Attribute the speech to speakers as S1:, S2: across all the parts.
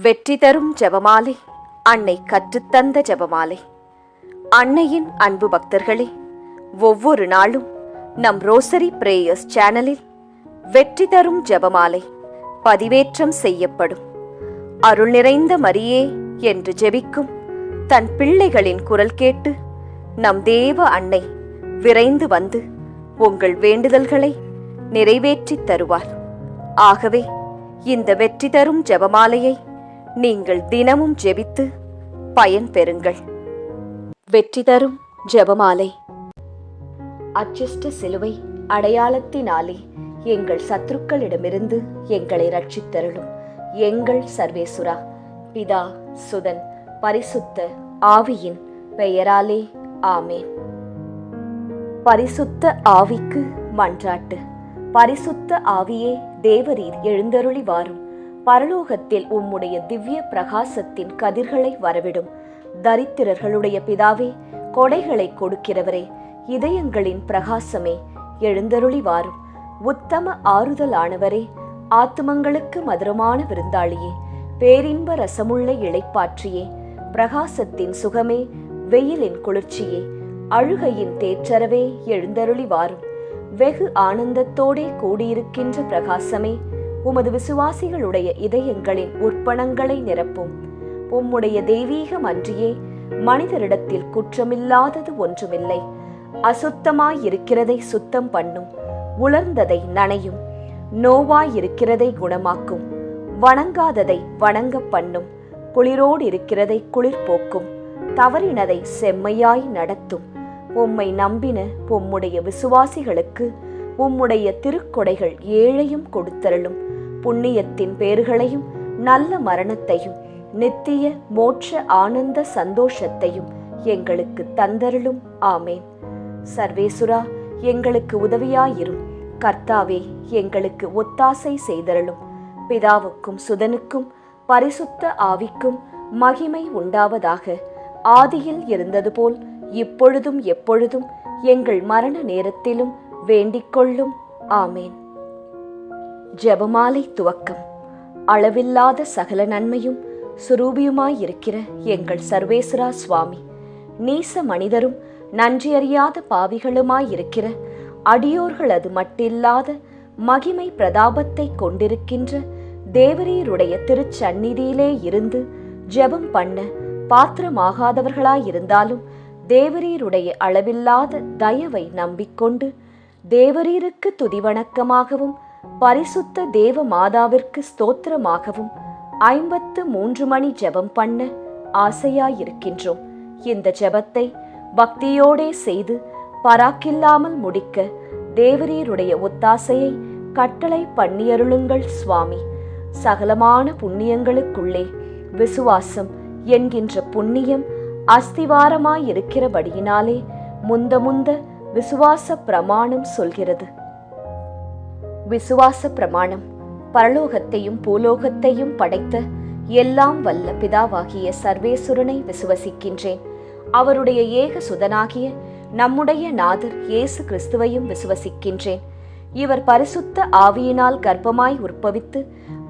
S1: வெற்றி தரும் ஜெபமாலை, அன்னை கற்றுத்தந்த ஜெபமாலை. அன்னையின் அன்பு பக்தர்களே, ஒவ்வொரு நாளும் நம் ரோசரி பிரேயர்ஸ் சேனலில் வெற்றி தரும் ஜெபமாலை பதிவேற்றம் செய்யப்படும். அருள் நிறைந்த மரியே என்று ஜெபிக்கும் தன் பிள்ளைகளின் குரல் கேட்டு நம் தேவ அன்னை விரைந்து வந்து உங்கள் வேண்டுதல்களை நிறைவேற்றித் தருவார். ஆகவே இந்த வெற்றி தரும் ஜெபமாலையை நீங்கள் தினமும் ஜெபித்து பயன் பெறுங்கள். வெற்றி தரும் ஜெபமாலை. அச்சிஷ்ட சிலுவை அடையாளத்தினாலே எங்கள் சத்துருக்களிடமிருந்து எங்களை ரட்சித்தருளும் எங்கள் சர்வேசுரா. பிதா, சுதன், பரிசுத்த ஆவியின் பெயராலே ஆமேன். பரிசுத்த ஆவிக்கு மன்றாட்டு. பரிசுத்த ஆவியே, தேவரீர் எழுந்தருளி வாரும். பரலோகத்தில் உம்முடைய திவ்ய பிரகாசத்தின் கதிர்களை வரவிடும். தரித்திரர்களுடைய பிதாவே, கொடைகளை கொடுக்கிறவரே, இதயங்களின் பிரகாசமே, எழுந்தருளி வாரும். உத்தம ஆறுதலானவரே, ஆத்துமங்களுக்கு மதுரமான விருந்தாளியே, பேரின்ப ரசமுள்ள இளைப்பாற்றியே, பிரகாசத்தின் சுகமே, வெயிலின் குளிர்ச்சியே, அழுகையின் தேற்றரவே, எழுந்தருளி வாரும். வெகு ஆனந்தத்தோடே கூடியிருக்கின்ற பிரகாசமே, உமது விசுவாசிகளுடைய இதயங்களின் உற்பணங்களை நிரப்பும். உம்முடைய தெய்வீகம் அன்றியே மனிதரிடத்தில் குற்றமில்லாதது ஒன்றுமில்லை. அசுத்தமாயிருக்கிறதை சுத்தம் பண்ணும், உலர்ந்ததை நனையும், நோவாயிருக்கிறதை குணமாக்கும், வணங்காததை வணங்க பண்ணும், குளிரோடு இருக்கிறதை குளிர் போக்கும், தவறினதை செம்மையாய் நடத்தும். உம்மை நம்பின உம்முடைய விசுவாசிகளுக்கு உம்முடைய திருக்கொடைகள் ஏழையும் கொடுத்தருளும். புண்ணியத்தின் பேறுகளையும் நல்ல மரணத்தையும் நித்திய மோட்ச ஆனந்த சந்தோஷத்தையும் எங்களுக்கு தந்தருளும். ஆமேன். சர்வேசுரா, எங்களுக்கு உதவியாயிரும். கர்த்தாவே, எங்களுக்கு ஒத்தாசை செய்தருளும். பிதாவுக்கும் சுதனுக்கும் பரிசுத்த ஆவிக்கும் மகிமை உண்டாவதாக. ஆதியில் இருந்தது போல் இப்பொழுதும் எப்பொழுதும் எங்கள் மரண நேரத்திலும் வேண்டிக்கொள்ளும். ஆமேன். ஜெபமாலை துவக்கம். அளவில்லாத சகல நன்மையும் சுரூபியுமாயிருக்கிற எங்கள் சர்வேஸ்வரா சுவாமி, நீச மனிதரும் நன்றியறியாத பாவிகளுமாயிருக்கிற அடியோர்களது மட்டில்லாத மகிமை பிரதாபத்தை கொண்டிருக்கின்ற தேவரீருடைய திருச்சந்நிதியிலே இருந்து ஜெபம் பண்ண பாத்திரமாகாதவர்களாயிருந்தாலும் தேவரீருடைய அளவில்லாத தயவை நம்பிக்கொண்டு தேவரீருக்கு துதிவணக்கமாகவும் பரிசுத்த தேவ மாதாவிற்கு ஸ்தோத்திரமாகவும் 53 மணி ஜெபம் பண்ண ஆசையாயிருக்கின்றோம். இந்த ஜெபத்தை பக்தியோடே செய்து பராக்கில்லாமல் முடிக்க தேவரீருடைய ஒத்தாசையை கட்டளை பண்ணியருளுங்கள் சுவாமி. சகலமான புண்ணியங்களுக்குள்ளே விசுவாசம் என்கின்ற புண்ணியம் அஸ்திவாரமாயிருக்கிறபடியினாலே முந்த விசுவாச பிரமாணம் சொல்கிறது. விசுவாச பிரமாணம். பரலோகத்தையும் பூலோகத்தையும் படைத்த எல்லாம் வல்ல பிதாவாகிய சர்வேசுரனை விசுவசிக்கின்றேன். அவருடைய ஏக சுதனாகிய நம்முடைய நாதர் இயேசு கிறிஸ்துவையும் விசுவசிக்கின்றேன். இவர் பரிசுத்த ஆவியினால் கர்ப்பமாய் உற்பவித்து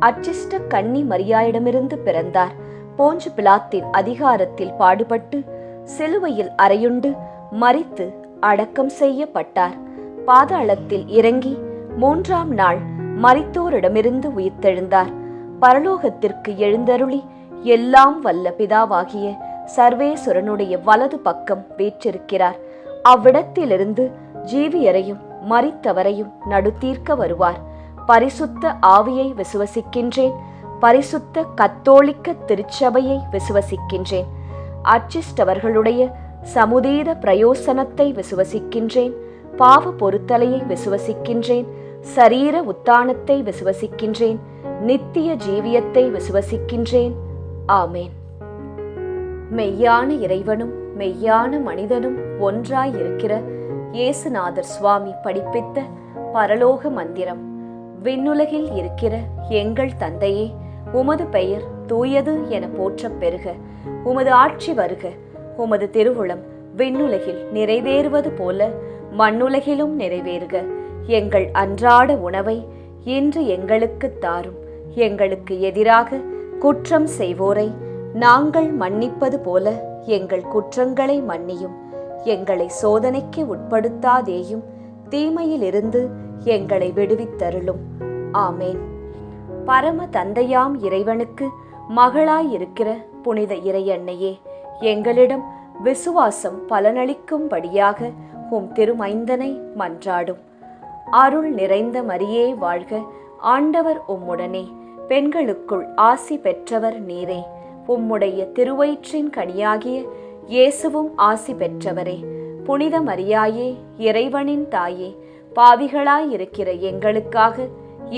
S1: அச்சிஷ்ட கன்னி மரியாயிடமிருந்து பிறந்தார். போஞ்சு பிலாத்தின் அதிகாரத்தில் பாடுபட்டு சிலுவையில் அறையுண்டு மரித்து அடக்கம் செய்யப்பட்டார். பாதாளத்தில் இறங்கி 3ஆம் நாள் மரித்தோரிடமிருந்து உயிர்த்தெழுந்தார். பரலோகத்திற்கு எழுந்தருளி எல்லாம் வல்ல பிதாவாகிய சர்வேசுரனுடைய வலது பக்கம் வீற்றிருக்கிறார். அவ்விடத்திலிருந்து ஜீவியரையும் மரித்தவரையும் நடுத்தீர்க்க வருவார். பரிசுத்த ஆவியை விசுவசிக்கின்றேன். பரிசுத்த கத்தோலிக்க திருச்சபையை விசுவசிக்கின்றேன். அச்சிஷ்டவர்களுடைய சமுதீத பிரயோசனத்தை விசுவசிக்கின்றேன். பாவ பொருத்தலையை விசுவசிக்கின்றேன். சரீர உத்தானத்தை விசுவசிக்கின்றேன். நித்திய ஜீவியத்தை விசுவசிக்கின்றேன். ஆமேன். மெய்யான இறைவனும் மெய்யான மனிதனும் ஒன்றாயிருக்கிற இயேசுநாதர் சுவாமி படிப்பித்த பரலோக மந்திரம். விண்ணுலகில் இருக்கிற எங்கள் தந்தையே, உமது பெயர் தூயது என போற்றப் பெறுக. உமது ஆட்சி வருக. உமது திருவுளம் விண்ணுலகில் நிறைவேறுவது போல மண்ணுலகிலும் நிறைவேறுக. எங்கள் அன்றாட உணவை இன்று எங்களுக்குத் தாரும். எங்களுக்கு எதிராக குற்றம் செய்வோரை நாங்கள் மன்னிப்பது போல எங்கள் குற்றங்களை மன்னியும். எங்களை சோதனைக்கு உட்படுத்தாதேயும், தீமையிலிருந்து எங்களை விடுவித்தருளும். ஆமேன். பரம தந்தையாம் இறைவனுக்கு மகளாயிருக்கிற புனித இறையன்னையே, எங்களிடம் விசுவாசம் பலனளிக்கும்படியாக உம் திருமைந்தனை மன்றாடும். அருள் நிறைந்த மரியே வாழ்க, ஆண்டவர் உம்முடனே, பெண்களுக்குள் ஆசி பெற்றவர் நீரே. உம்முடைய திருவயிற்றின் கனியாகிய இயேசுவும் ஆசி பெற்றவரே. புனித மரியாயே, இறைவனின் தாயே, பாவிகளாயிருக்கிற எங்களுக்காக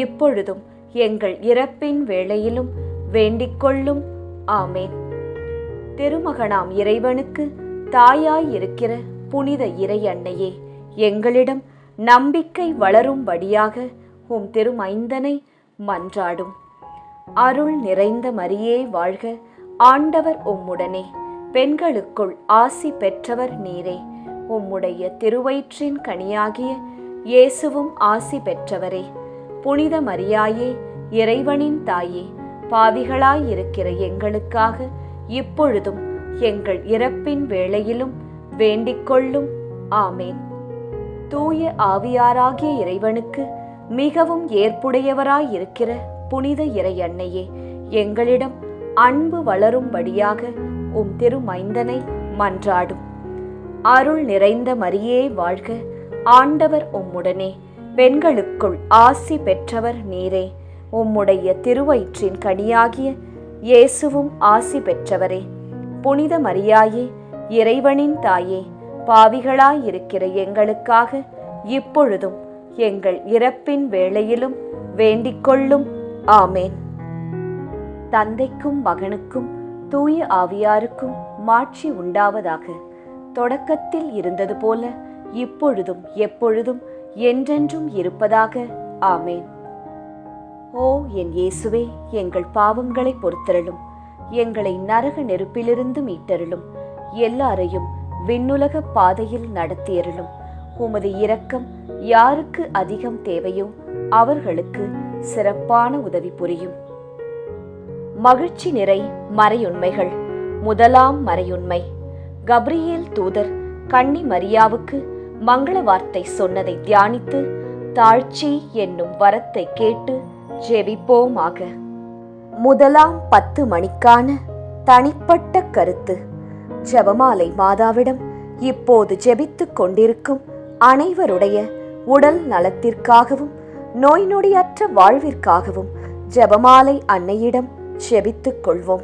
S1: இப்பொழுதும் எங்கள் இறப்பின் வேளையிலும் வேண்டிக்கொள்ளும். ஆமேன். திருமகனாம் இறைவனுக்கு தாயாயிருக்கிற புனித இறை அன்னையே, எங்களிடம் நம்பிக்கை வளரும்படியாக உம் திருமைந்தனை மன்றாடும். அருள் நிறைந்த மரியே வாழ்க, ஆண்டவர் உம்முடனே, பெண்களுக்குள் ஆசி பெற்றவர் நீரே. உம்முடைய திருவயிற்றின் கனியாகிய இயேசுவும் ஆசி பெற்றவரே. புனித மரியாயே, இறைவனின் தாயே, பாவிகளாயிருக்கிற எங்களுக்காக இப்பொழுதும் எங்கள் இறப்பின் வேளையிலும் வேண்டிக்கொள்ளும். ஆமேன். தூய ஆவியாராகிய இறைவனுக்கு மிகவும் ஏற்புடையவராயிருக்கிற புனித இறை அன்னையே, எங்களிடம் அன்பு வளரும்படியாக உம் திருமைந்தனை மன்றாடும். அருள் நிறைந்த மரியே வாழ்க, ஆண்டவர் உம்முடனே, பெண்களுக்குள் ஆசி பெற்றவர் நீரே. உம்முடைய திருவயிற்றின் கனியாகிய இயேசுவும் ஆசி பெற்றவரே. புனித மரியாயே, இறைவனின் தாயே, பாவிகளாயிருக்கிற எங்களுக்காக இப்பொழுதும் எங்கள் இறப்பின் வேளையிலும் வேண்டிக்கொள்ளும். ஆமேன். தந்தைக்கும் மகனுக்கும் தூய ஆவியாருக்கும் மாட்சி உண்டாவதாக. தொடக்கத்தில் இருந்தது போல இப்பொழுதும் எப்பொழுதும் என்றென்றும் இருப்பதாக. ஆமேன். ஓ என் இயேசுவே, எங்கள் பாவங்களை பொறுத்தருளும். எங்களை நரக நெருப்பிலிருந்து மீட்டருளும். எல்லாரையும் விண்ணுலக பாதையில் நடத்தியருளும். உமது இரக்கம் யாருக்கு அதிகம் தேவையோ அவர்களுக்கு சிறப்பான உதவி புரியும். மகிழ்ச்சி நிறை மறையுண்மைகள். முதலாம் மறையுண்மை, கப்ரியேல் தூதர் கன்னி மரியாவுக்கு மங்கள வார்த்தை சொன்னதை தியானித்து தாழ்ச்சி என்னும் வரத்தை கேட்டு ஜெபிப்போமாக. முதலாம் 10 மணிக்கான தனிப்பட்ட கருத்து. ஜெபமாலை மாதாவிடம் இப்போது ஜெபித்துக் கொண்டிருக்கும் அனைவருடைய உடல் நலத்திற்காகவும் நோய் நொடியற்ற வாழ்விற்காகவும் ஜெபமாலை அன்னையிடம் ஜெபித்துக் கொள்வோம்.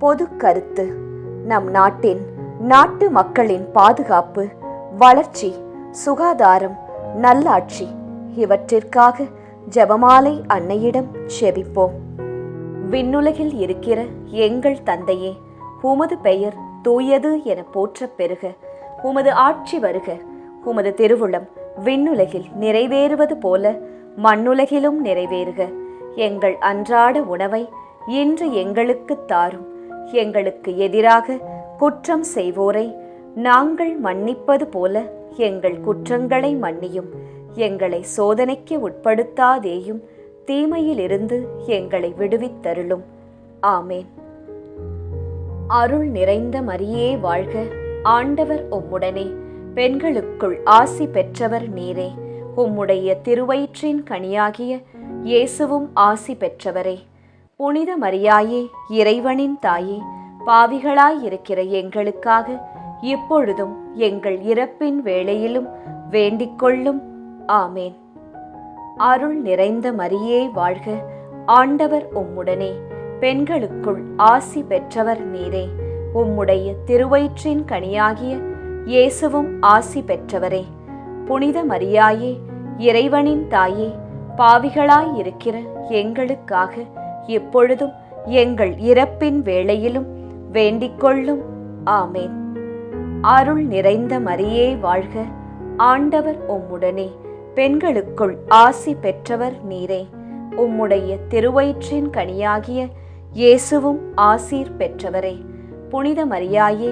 S1: பொது கருத்து. நம் நாட்டு மக்களின் பாதுகாப்பு, வளர்ச்சி, சுகாதாரம், நல்லாட்சி இவற்றிற்காக ஜெபமாலை அன்னையிடம் ஜெபிப்போம். விண்ணுலகில் இருக்கிற எங்கள் தந்தையே, உமது பெயர் தூயது என போற்றப் பெறுக. உமது ஆட்சி வருக. உமது திருவுளம் விண்ணுலகில் நிறைவேறுவது போல மண்ணுலகிலும் நிறைவேறுக. எங்கள் அன்றாட உணவை இன்று எங்களுக்கு தாரும். எங்களுக்கு எதிராக குற்றம் செய்வோரை நாங்கள் மன்னிப்பது போல எங்கள் குற்றங்களை மன்னியும். எங்களை சோதனைக்கு உட்படுத்தாதேயும், தீமையிலிருந்து எங்களை விடுவித்தருளும். ஆமேன். அருள் நிறைந்த மரியே வாழ்க, ஆண்டவர் உம்முடனே, பெண்களுக்குள் ஆசி பெற்றவர் நீரே. உம்முடைய திருவயிற்றின் கனியாகிய இயேசுவும் ஆசி பெற்றவரே. புனித மரியாயே, இறைவனின் தாயே, பாவிகளாயிருக்கிற எங்களுக்காக இப்பொழுதும் எங்கள் இறப்பின் வேளையிலும் வேண்டிக்கொள்ளும். ஆமேன். அருள் நிறைந்த மரியே வாழ்க, ஆண்டவர் உம்முடனே, பெண்களுக்குள் ஆசி பெற்றவர் நீரே. உம்முடைய திருவயிற்றின் கனியாகிய இயேசுவும் ஆசி பெற்றவரே. புனித மரியாயே, இறைவனின் தாயே, பாவிகளாயிருக்கிற எங்களுக்காக இப்பொழுதும் எங்கள் இறப்பின் வேளையிலும் வேண்டிக்கொள்ளும். ஆமேன். அருள் நிறைந்த மரியே வாழ்க, ஆண்டவர் உம்முடனே, பெண்களுக்குள் ஆசி பெற்றவர் நீரே. உம்முடைய திருவயிற்றின் கனியாகிய இயேசுவும் ஆசீர் பெற்றவரே. புனித மரியாயே,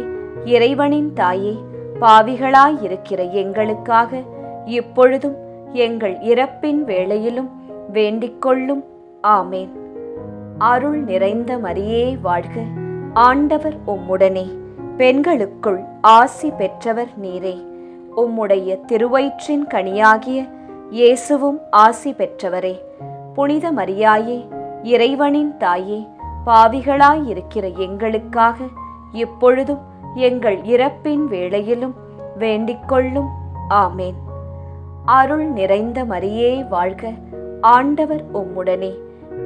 S1: இறைவனின் தாயே, பாவிகளாயிருக்கிற எங்களுக்காக இப்பொழுதும் எங்கள் இறப்பின் வேளையிலும் வேண்டிக்கொள்ளும். ஆமேன். அருள் நிறைந்த மரியே வாழ்க, ஆண்டவர் உம்முடனே, பெண்களுக்குள் ஆசி பெற்றவர் நீரே. உம்முடைய திருவயிற்றின் கனியாகிய இயேசுவும் ஆசி பெற்றவரே. புனித மரியாயே, இறைவனின் தாயே, பாவிகளாயிருக்கிற எங்களுக்காக இப்பொழுதும் எங்கள் இறப்பின் வேளையிலும் வேண்டிக்கொள்ளும். ஆமேன். அருள் நிறைந்த மரியே வாழ்க, ஆண்டவர் உம்முடனே,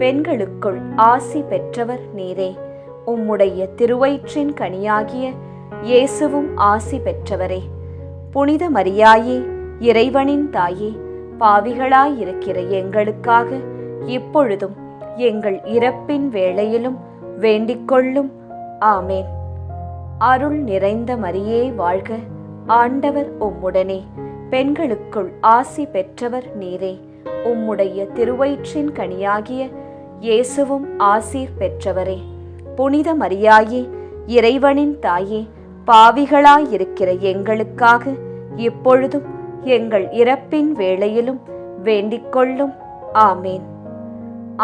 S1: பெண்களுக்குள் ஆசி பெற்றவர் நீரே. உம்முடைய திருவயிற்றின் கனியாகிய இயேசுவும் ஆசி பெற்றவரே. புனித மரியாயே, இறைவனின் தாயே, பாவிகளாயிருக்கிற எங்களுக்காக இப்பொழுதும் எங்கள் இறப்பின் வேளையிலும் வேண்டிக்கொள்ளும். ஆமேன். அருள் நிறைந்த மரியே வாழ்க, ஆண்டவர் உம்முடனே, பெண்களுக்குள் ஆசி பெற்றவர் நீரே. உம்முடைய திருவயிற்றின் கனியாகிய இயேசுவும் ஆசீர் பெற்றவரே. புனித மரியாயே, இறைவனின் தாயே, பாவிகளாயிருக்கிற எங்களுக்காக இப்பொழுதும் எங்கள் இறப்பின் வேளையிலும் வேண்டிக்கொள்ளும். ஆமேன்.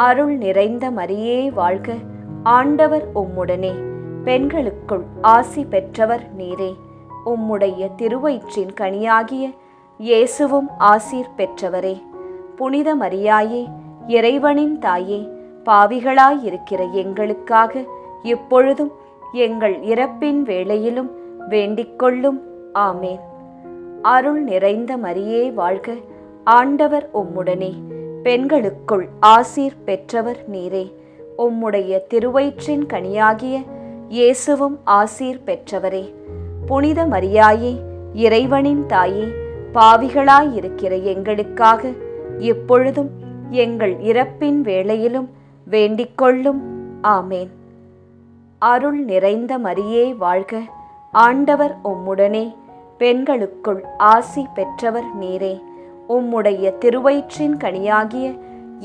S1: அருள் நிறைந்த மரியே வாழ்க, ஆண்டவர் உம்முடனே, பெண்களுக்குள் ஆசி பெற்றவர் நீரே. உம்முடைய திருவயிற்றின் கனியாகிய இயேசுவும் ஆசீர் பெற்றவரே. புனித மரியாயே, இறைவனின் தாயே, பாவிகளாயிருக்கிற எங்களுக்காக இப்பொழுதும் எங்கள் இறப்பின் வேளையிலும் வேண்டிக்கொள்ளும். ஆமேன். அருள் நிறைந்த மரியே வாழ்க, ஆண்டவர் உம்முடனே, பெண்களுக்குள் ஆசீர் பெற்றவர் நீரே. உம்முடைய திருவயிற்றின் கனியாகிய இயேசுவும் ஆசீர் பெற்றவரே. புனித மரியாயே, இறைவனின் தாயே, பாவிகளாயிருக்கிற எங்களுக்காக இப்பொழுதும் எங்கள் இறப்பின் வேளையிலும் வேண்டிக்கொள்ளும். ஆமேன். அருள் நிறைந்த மரியே வாழ்க, ஆண்டவர் உம்முடனே, பெண்களுக்குள் ஆசி பெற்றவர் நீரே. உம்முடைய திருவயிற்றின் கனியாகிய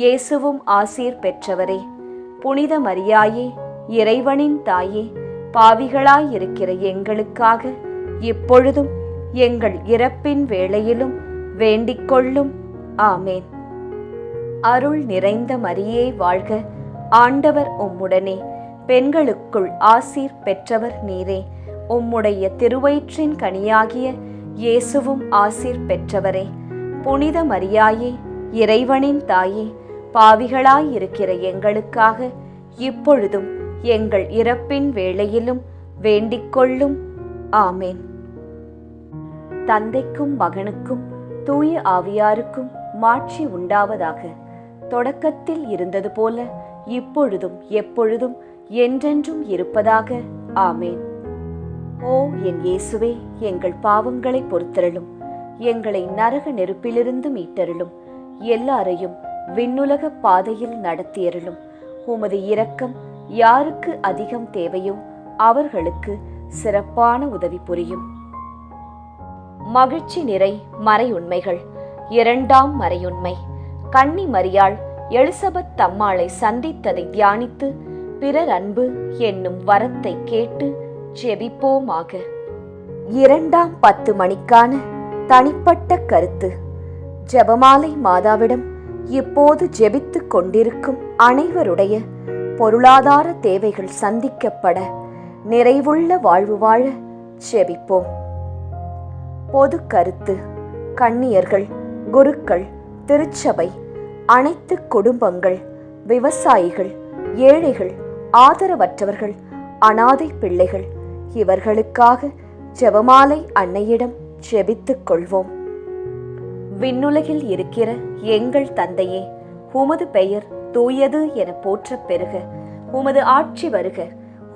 S1: இயேசுவும் ஆசீர் பெற்றவரே. புனித மரியாயே, இறைவனின் தாயே, பாவிகளாயிருக்கிற எங்களுக்காக இப்பொழுதும் எங்கள் இறப்பின் வேளையிலும் வேண்டிக்கொள்ளும். ஆமேன். அருள் நிறைந்த மரியே வாழ்க, ஆண்டவர் உம்முடனே, பெண்களுக்குள் ஆசீர் பெற்றவர் நீரே. உம்முடைய திருவயிற்றின் கனியாகிய இயேசுவும் ஆசீர் பெற்றவரே. புனித மரியாயே, இறைவனின் தாயே, பாவிகளாயிருக்கிற எங்களுக்காக இப்பொழுதும் எங்கள் இறப்பின் வேளையிலும் வேண்டிக்கொள்ளும். ஆமேன். தந்தைக்கும் மகனுக்கும் தூய ஆவியாருக்கும் மாட்சி உண்டாவதாக. தொடக்கத்தில் இருந்தது போல இப்பொழுதும் எப்பொழுதும் என்றென்றும் இருப்பதாக. ஆமேன். ஓ என் இயேசுவே, எங்கள் பாவங்களை பொறுத்தருளும், எங்களை நரக நெருப்பிலிருந்து மீட்டருளும், எல்லாரையும் விண்ணுலக பாதையில் நடத்தியருளும். உமது இரக்கம் யாருக்கு அதிகம் தேவையோ அவர்களுக்கு சிறப்பான உதவி புரியும். மகிழ்ச்சி நிறை மறையுண்மைகள். இரண்டாம் மறையுண்மை, கன்னி மரியாள் எலிசபெத் தம்மாளை சந்தித்ததை தியானித்து பிறர் அன்பு என்னும் வரத்தை கேட்டு ஜெபிப்போமாக. இரண்டாம் 10 மணிக்கான தனிப்பட்ட கருத்து. ஜெபமாலை மாதாவிடம் இப்போது ஜெபித்துக் கொண்டிருக்கும் அனைவருடைய பொருளாதார தேவைகள் சந்திக்கப்பட நிறைவுள்ள வாழ்வு வாழ ஜெபிப்போம். பொது கருத்து. கன்னியர்கள், குருக்கள், திருச்சபை, அனைத்து குடும்பங்கள், விவசாயிகள், ஏழைகள், ஆதரவற்றவர்கள், அனாதை பிள்ளைகள் இவர்களுக்காக ஜெபமாலை அன்னையிடம் ஜெபித்துக் கொள்வோம். விண்ணுலகில் இருக்கிற எங்கள் தந்தையே, உமது பெயர் தூயது என போற்றப் பெறுக. உமது ஆட்சி வருக.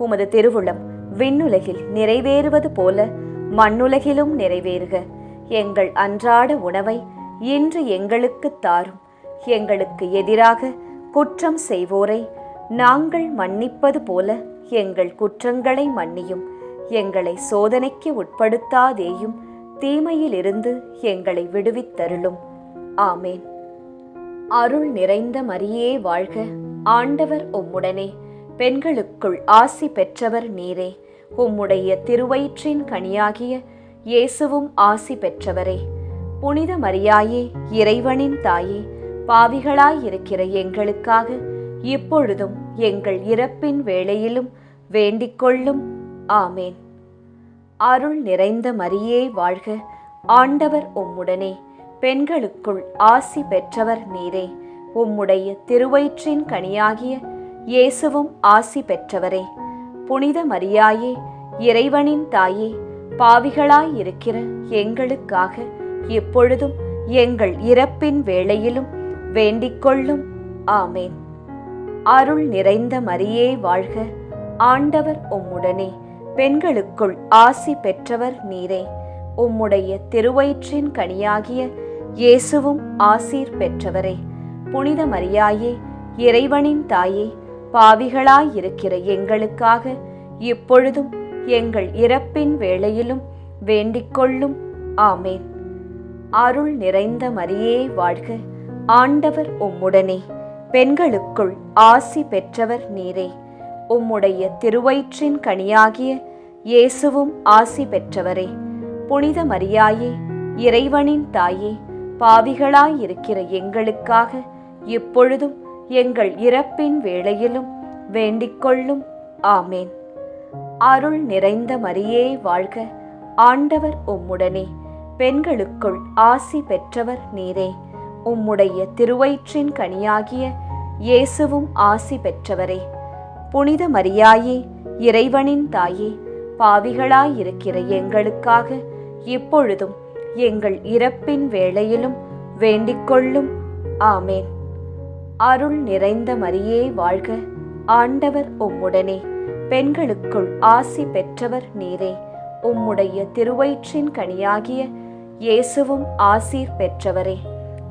S1: உமது திருவுளம் விண்ணுலகில் நிறைவேறுவது போல மண்ணுலகிலும் நிறைவேறுக. எங்கள் அன்றாட உணவை இன்று எங்களுக்கு தாரும். எங்களுக்கு எதிராக குற்றம் செய்வோரை நாங்கள் மன்னிப்பது போல எங்கள் குற்றங்களை மன்னியும். எங்களை சோதனைக்கு உட்படுத்தாதேயும், தீமையிலிருந்து எங்களை விடுவித்தருளும். ஆமேன். அருள் நிறைந்த மரியே வாழ்க, ஆண்டவர் உம்முடனே, பெண்களுக்குள் ஆசி பெற்றவர் நீரே. உம்முடைய திருவயிற்றின் கனியாகிய இயேசுவும் ஆசி பெற்றவரே. புனித மரியாயே, இறைவனின் தாயே, பாவிகளாயிருக்கிற எங்களுக்காக இப்பொழுதும் எங்கள் இறப்பின் வேளையிலும் வேண்டிக் கொள்ளும். ஆமேன். அருள் நிறைந்த மரியே வாழ்க, ஆண்டவர் உம்முடனே, பெண்களுக்குள் ஆசி பெற்றவர் நீரே. உம்முடைய திருவயிற்றின் கனியாகிய இயேசுவும் ஆசி பெற்றவரே. புனித மரியாயே, இறைவனின் தாயே, பாவிகளாயிருக்கிற எங்களுக்காக இப்பொழுதும் எங்கள் இறப்பின் வேளையிலும் வேண்டிக் கொள்ளும். ஆமேன். அருள் நிறைந்த மரியே வாழ்க, ஆண்டவர் உம்முடனே, பெண்களுக்குள் ஆசி பெற்றவர் நீரே. உம்முடைய திருவயிற்றின் கனியாகிய இயேசுவும் ஆசீர் பெற்றவரே. புனித மரியாயே, இறைவனின் தாயே, பாவிகளாயிருக்கிற எங்களுக்காக இப்பொழுதும் எங்கள் இறப்பின் வேளையிலும் வேண்டிக் கொள்ளும். ஆமேன். அருள் நிறைந்த மரியே வாழ்க, ஆண்டவர் உம்முடனே, பெண்களுக்குள் ஆசி பெற்றவர் நீரே. உம்முடைய திருவயிற்றின் கனியாகிய இயேசுவும் ஆசி பெற்றவரே. புனித மரியாயே, இறைவனின் தாயே, பாவிகளாயிருக்கிற எங்களுக்காக இப்பொழுதும் எங்கள் இறப்பின் வேளையிலும் வேண்டிக் கொள்ளும். ஆமேன். அருள் நிறைந்த மரியே வாழ்க, ஆண்டவர் உம்முடனே, பெண்களுக்குள் ஆசி பெற்றவர் நீரே. உம்முடைய திருவயிற்றின் கனியாகிய இயேசுவும் ஆசி பெற்றவரே. புனித மரியாயே, இறைவனின் தாயே, பாவிகளாயிருக்கிற எங்களுக்காக இப்பொழுதும் எங்கள் இறப்பின் வேளையிலும் வேண்டிக் கொள்ளும். ஆமேன். அருள் நிறைந்த மரியே வாழ்க, ஆண்டவர் உம்முடனே, பெண்களுக்குள் ஆசி பெற்றவர் நீரே. உம்முடைய திருவயிற்றின் கனியாகிய இயேசுவும் ஆசீர் பெற்றவரே.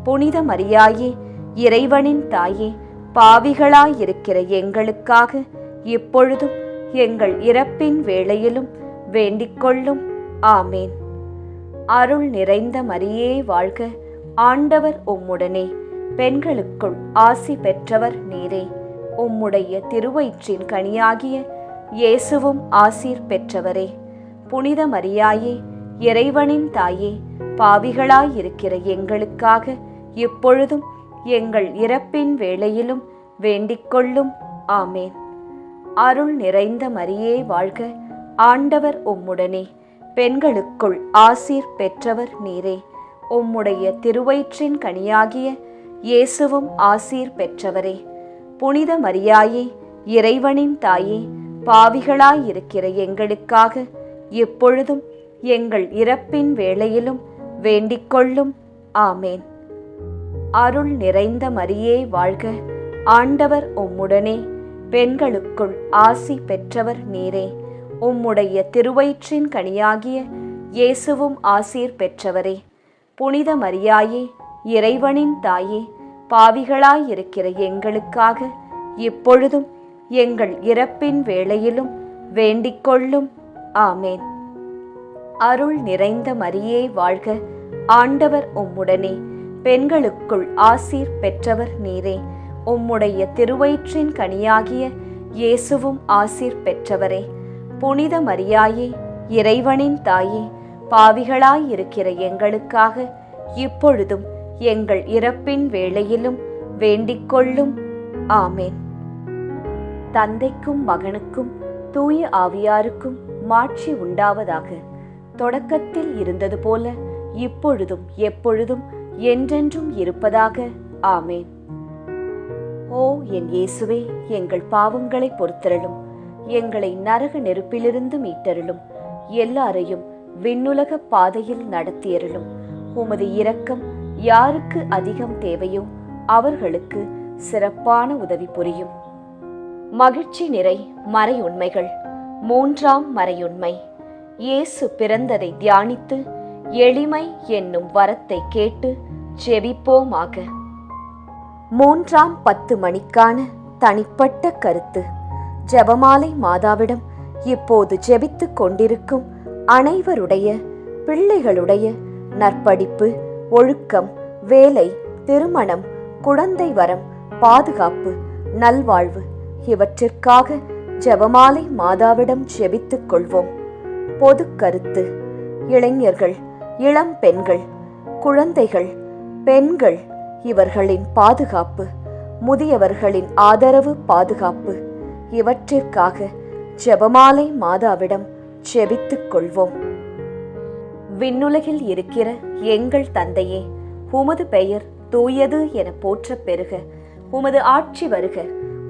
S1: புனித மரியாயே, இறைவனின் தாயே, பாவிகளாயிருக்கிற எங்களுக்காக இப்பொழுதும் எங்கள் இறப்பின் வேளையிலும் வேண்டிக் கொள்ளும். ஆமேன். அருள் நிறைந்த மரியே வாழ்க, ஆண்டவர் உம்முடனே, பெண்களுக்குள் ஆசி பெற்றவர் நீரே. உம்முடைய திருவயிற்றின் கனியாகிய இயேசுவும் ஆசீர் பெற்றவரே. புனித மரியாயே, இறைவனின் தாயே, பாவிகளாயிருக்கிற எங்களுக்காக இப்பொழுதும் எங்கள் இறப்பின் வேளையிலும் வேண்டிக் கொள்ளும். ஆமேன். அருள் நிறைந்த மரியே வாழ்க, ஆண்டவர் உம்முடனே, பெண்களுக்குள் ஆசீர் பெற்றவர் நீரே. உம்முடைய திருவயிற்றின் கனியாகிய இயேசுவும் ஆசீர் பெற்றவரே. புனித மரியாயே, இறைவனின் தாயே, பாவிகளாயிருக்கிற எங்களுக்காக இப்பொழுதும் எங்கள் இறப்பின் வேளையிலும் வேண்டிக் கொள்ளும். ஆமேன். அருள் நிறைந்த மரியே வாழ்க, ஆண்டவர் உம்முடனே, பெண்களுக்குள் ஆசி பெற்றவர் நீரே. உம்முடைய திருவயிற்றின் கனியாகிய இயேசுவும் ஆசீர் பெற்றவரே. புனித மரியாயே, இறைவனின் தாயே, பாவிகளாயிருக்கிற எங்களுக்காக இப்பொழுதும் எங்கள் இறப்பின் வேளையிலும் வேண்டிக் கொள்ளும். ஆமேன். அருள் நிறைந்த மரியே வாழ்க, ஆண்டவர் உம்முடனே, பெண்களுக்குள் ஆசீர் பெற்றவர் நீரே. உம்முடைய திருவயிற்றின் கனியாகிய இயேசுவும் ஆசீர் பெற்றவரே. புனித மரியாயே, இறைவனின் தாயே, பாவிகளாயிருக்கிற எங்களுக்காக இப்பொழுதும் எங்கள் இறப்பின் வேளையிலும் வேண்டிக் கொள்ளும். ஆமேன். தந்தைக்கும் மகனுக்கும் தூய ஆவியாருக்கும் மாட்சி உண்டாவதாக. தொடக்கத்தில் இருந்தது போல இப்பொழுதும் எப்பொழுதும் என்றென்றும் இருப்பதாக. ஆமேன். ஓ என் இயேசுவே, எங்கள் பாவங்களை பொறுத்தருளும், எங்களை நரக நெருப்பிலிருந்து மீட்டருளும், எல்லாரையும் விண்ணுலக பாதையில் நடத்தியருளும். உமது இரக்கம் யாருக்கு அதிகம் தேவையோ அவர்களுக்கு சிறப்பான உதவி புரியும். மகிழ்ச்சி நிறை மறையுண்மைகள். மூன்றாம் மறையுண்மை, இயேசு பிறந்ததை தியானித்து எளிமை என்னும் வரத்தை கேட்டு ஜெபிப்போமாக. 3 மணிக்கான தனிப்பட்ட கருத்து. ஜெபமாலை மாதாவிடம் இப்போது ஜெபித்துக் கொண்டிருக்கும் அனைவருடைய பிள்ளைகளுடைய நற்படிப்பு, ஒழுக்கம், வேலை, திருமணம், குழந்தை வரம், பாதுகாப்பு, நல்வாழ்வு இவற்றிற்காக ஜெபமாலை மாதாவிடம் ஜெபித்துக் கொள்வோம். பொது கருத்து. இளைஞர்கள், இளம் பெண்கள், குழந்தைகள், பெண்கள் இவர்களின் பாதுகாப்பு, முதியவர்களின் ஆதரவு, பாதுகாப்பு இவற்றிற்காக ஜெபமாலை மாதாவிடம் ஜெபித்துக் கொள்வோம். விண்ணுலகில் இருக்கிற எங்கள் தந்தையே, உமது பெயர் தூயது என போற்றப் பெறுக. உமது ஆட்சி வருக.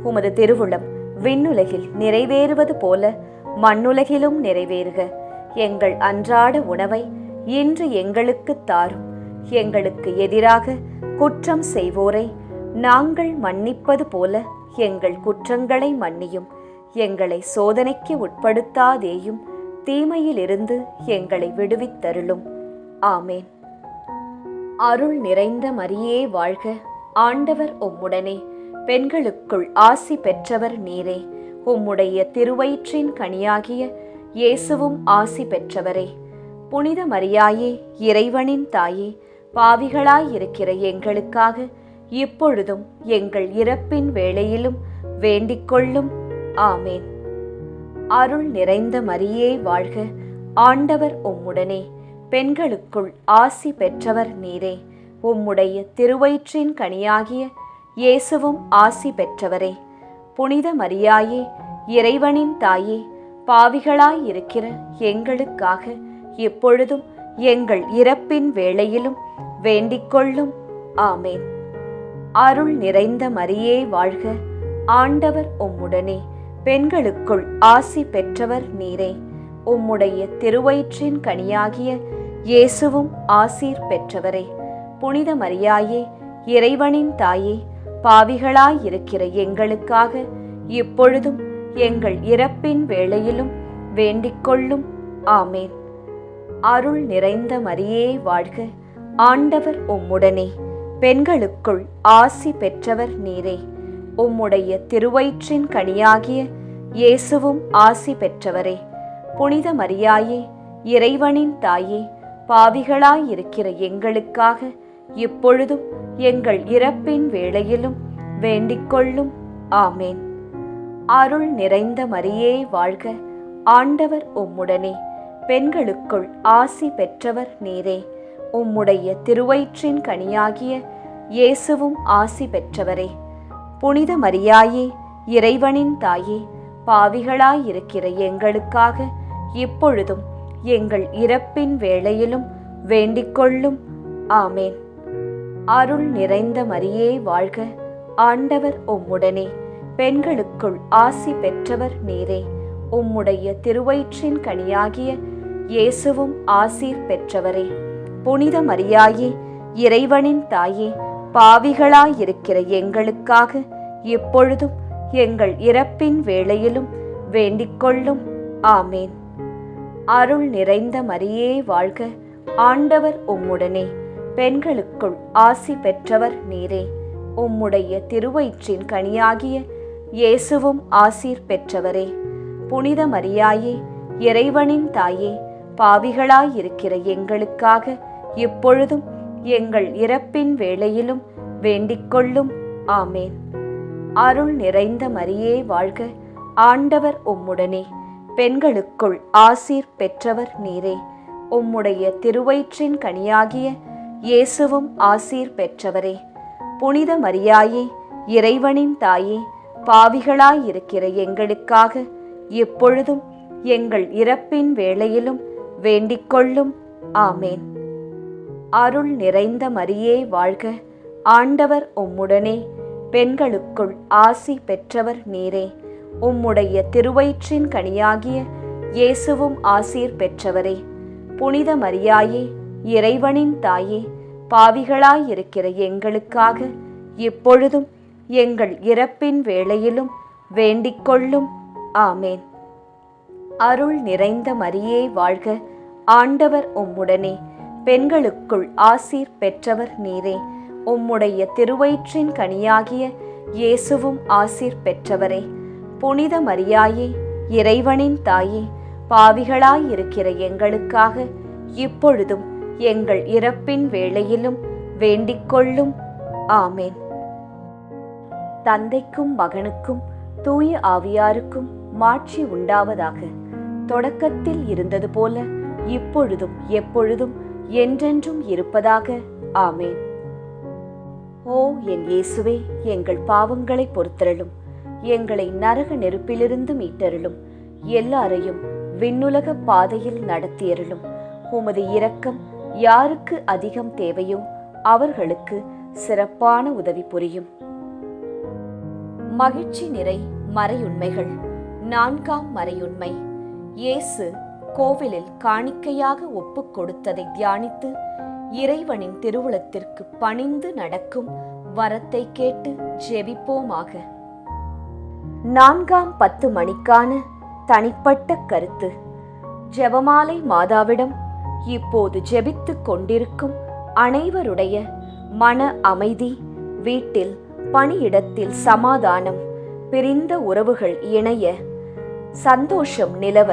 S1: உமது திருவுளம் விண்ணுலகில் நிறைவேறுவது போல மண்ணுலகிலும் நிறைவேறுக. எங்கள் அன்றாட உணவை இன்று எங்களுக்கு தாரும். எங்களுக்கு எதிராக குற்றம் செய்வோரை நாங்கள் மன்னிப்பது போல எங்கள் குற்றங்களை மன்னியும். எங்களை சோதனைக்கு உட்படுத்தாதேயும், தீமையிலிருந்து எங்களை விடுவித்தருளும். ஆமேன். அருள் நிறைந்த மரியே வாழ்க. ஆண்டவர் உம்முடனே, பெண்களுக்குள் ஆசி பெற்றவர் நீரே. உம்முடைய திருவயிற்றின் கனியாகிய இயேசுவும் ஆசி பெற்றவரே. புனித மரியாயே, இறைவனின் தாயே, பாவிகளாயிருக்கிற எங்களுக்காக இப்பொழுதும் எங்கள் இறப்பின் வேளையிலும் வேண்டிக்கொள்ளும். ஆமேன். அருள் நிறைந்த மரியே வாழ்க. ஆண்டவர் உம்முடனே, பெண்களுக்குள் ஆசி பெற்றவர் நீரே. உம்முடைய திருவயிற்றின் கனியாகிய இயேசுவும் ஆசி பெற்றவரே. புனித மரியாயே, இறைவனின் தாயே, பாவிகளாயிருக்கிற எங்களுக்காக இப்பொழுதும் எங்கள் இறப்பின் வேளையிலும் வேண்டிக்கொள்ளும். ஆமேன். அருள் நிறைந்த மரியே வாழ்க. ஆண்டவர் உம்முடனே, பெண்களுக்குள் ஆசி பெற்றவர் நீரே. உம்முடைய திருவயிற்றின் கனியாகிய இயேசுவும் ஆசீர் பெற்றவரே. புனித மரியாயே, இறைவனின் தாயே, பாவிகளாயிருக்கிற எங்களுக்காக இப்பொழுதும் எங்கள் இறப்பின் வேளையிலும் வேண்டிக்கொள்ளும். ஆமேன். அருள் நிறைந்த மரியே வாழ்க. ஆண்டவர் உம்முடனே, பெண்களுக்குள் ஆசி பெற்றவர் நீரே. உம்முடைய திருவயிற்றின் கனியாகிய இயேசுவும் ஆசி பெற்றவரே. புனித மரியாயே, இறைவனின் தாயே, பாவிகளாயிருக்கிற எங்களுக்காக இப்பொழுதும் எங்கள் இறப்பின் வேளையிலும் வேண்டிக்கொள்ளும். ஆமேன். அருள் நிறைந்த மரியே வாழ்க. ஆண்டவர் உம்முடனே, பெண்களுக்குள் ஆசி பெற்றவர் நீரே. உம்முடைய திருவயிற்றின் கனியாகிய இயேசுவும் ஆசி பெற்றவரே. புனித மரியாயே, இறைவனின் தாயே, பாவிகளாயிருக்கிற எங்களுக்காக இப்பொழுதும் எங்கள் இறப்பின் வேளையிலும் வேண்டிக்கொள்ளும். ஆமேன். அருள் நிறைந்த மரியே வாழ்க. ஆண்டவர் உம்முடனே, பெண்களுக்குள் ஆசி பெற்றவர் நீரே. உம்முடைய திருவயிற்றின் கனியாகிய இயேசுவும் ஆசீர் பெற்றவரே. புனித மரியாயே, இறைவனின் தாயே, பாவிகளாயிருக்கிற எங்களுக்காக இப்பொழுதும் எங்கள் இறப்பின் வேளையிலும் வேண்டிக்கொள்ளும். ஆமேன். அருள் நிறைந்த மரியே வாழ்க. ஆண்டவர் உம்முடனே, பெண்களுக்குள் ஆசி பெற்றவர் நீரே. உம்முடைய திருவயிற்றின் கனியாகிய இயேசுவும் ஆசீர் பெற்றவரே. புனித மரியாயே, இறைவனின் தாயே, பாவிகளாயிருக்கிற எங்களுக்காக இப்பொழுதும் எங்கள் இறப்பின் வேளையிலும் வேண்டிக்கொள்ளும். ஆமேன். அருள் நிறைந்த மரியே வாழ்க. ஆண்டவர் உம்முடனே, பெண்களுக்குள் ஆசீர் பெற்றவர் நீரே. உம்முடைய திருவயிற்றின் கனியாகிய இயேசுவும் ஆசீர் பெற்றவரே. புனித மரியாயே, இறைவனின் தாயே, பாவிகளாயிருக்கிற எங்களுக்காக இப்பொழுதும் எங்கள் இறப்பின் வேளையிலும் வேண்டிக்கொள்ளும். ஆமேன். அருள் நிறைந்த மரியே வாழ்க. ஆண்டவர் உம்முடனே, பெண்களுக்குள் ஆசி பெற்றவர் நீரே. உம்முடைய திருவயிற்றின் கனியாகிய இயேசுவும் ஆசீர் பெற்றவரே. புனித மரியாயே, இறைவனின் தாயே, பாவிகளாயிருக்கிற எங்களுக்காக இப்பொழுதும் எங்கள் இறப்பின் வேளையிலும் வேண்டிக்கொள்ளும். ஆமேன். அருள் நிறைந்த மரியே வாழ்க. ஆண்டவர் உம்முடனே, பெண்களுக்குள் ஆசீர் பெற்றவர் நீரே. உம்முடைய திருவயிற்றின் கனியாகிய இயேசுவும் ஆசீர் பெற்றவரே. புனித மரியாயே, இறைவனின் தாயே, பாவிகளாயிருக்கிற எங்களுக்காக இப்பொழுதும் எங்கள் இறப்பின் வேளையிலும் வேண்டிக்கொள்ளும். ஆமேன். தந்தைக்கும் மகனுக்கும் தூய ஆவியாருக்கும் மாட்சி உண்டாவதாக. தொடக்கத்தில் இருந்தது போல இப்பொழுதும் எப்பொழுதும் என்றென்றும் இருப்பதாக. ஆமேன். ஓ என் இயேசுவே, எங்கள் பாவங்களை பொறுத்தருளும். எங்களை நரக நெருப்பிலிருந்து மீட்டருளும். எல்லாரையும் விண்ணுலக பாதையில் நடத்தியருளும். உமது இரக்கம் யாருக்கு அதிகம் தேவையோ அவர்களுக்கு சிறப்பான உதவி புரியும். மகிழ்ச்சி நிறை மறையுண்மைகள். 4ஆம் மறையுண்மை. இயேசு கோவிலில் காணிக்கையாக ஒப்புக் கொடுத்ததை தியானித்து இறைவனின் திருவுளத்திற்கு பணிந்து நடக்கும் வரத்தை கேட்டு ஜெபிப்போமாக. 4ஆம் 10 மணிக்கான தனிப்பட்ட கருத்து. ஜெபமாலை மாதாவிடம் இப்போது ஜெபித்துக் கொண்டிருக்கும் அனைவருடைய மன அமைதி, வீட்டில் பணியிடத்தில் சமாதானம், பிரிந்த உறவுகள் இணைய சந்தோஷம் நிலவ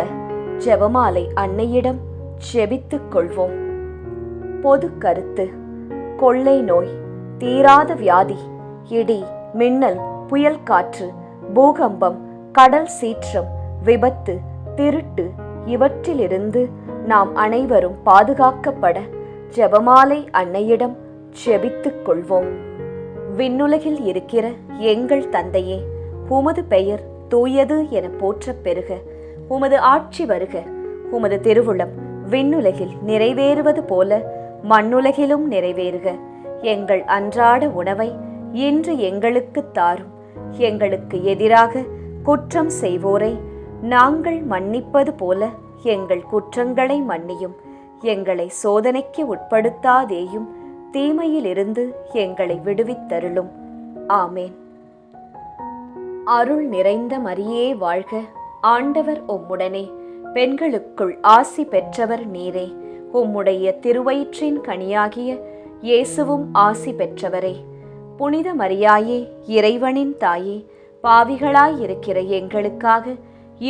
S1: ஜெபமாலை அன்னையிடம் ஜெபித்துக் கொள்வோம். பொது கருத்து. கொள்ளை நோய், தீராத வியாதி, இடி மின்னல், புயல் காற்று, பூகம்பம், கடல் சீற்றம், விபத்து, திருட்டு இவற்றிலிருந்து நாம் அனைவரும் பாதுகாக்கப்பட ஜெபமாலை அன்னையிடம் ஜெபித்துக் கொள்வோம். விண்ணுலகில் இருக்கிற எங்கள் தந்தையே, உமது பெயர் தூயது என போற்றப் பெறுக. உமது ஆட்சி வருக. உமது திருவுளம் விண்ணுலகில் நிறைவேறுவது போல மண்ணுலகிலும் நிறைவேறுக. எங்கள் அன்றாட உணவை இன்று எங்களுக்கு தாரும். எங்களுக்கு எதிராக குற்றம் செய்வோரை நாங்கள் மன்னிப்பது போல எங்கள் குற்றங்களை மன்னியும். எங்களை சோதனைக்கு உட்படுத்தாதேயும், தீமையிலிருந்து எங்களை விடுவித்தருளும். ஆமேன். அருள் நிறைந்த மரியே வாழ்க. ஆண்டவர் உம்முடனே. பெண்களுக்குள் ஆசி பெற்றவர் நீரே. உம்முடைய திருவயிற்றின் கனியாகிய இயேசுவும் ஆசி பெற்றவரே. புனித மரியாயே, இறைவனின் தாயே, பாவிகளாயிருக்கிற எங்களுக்காக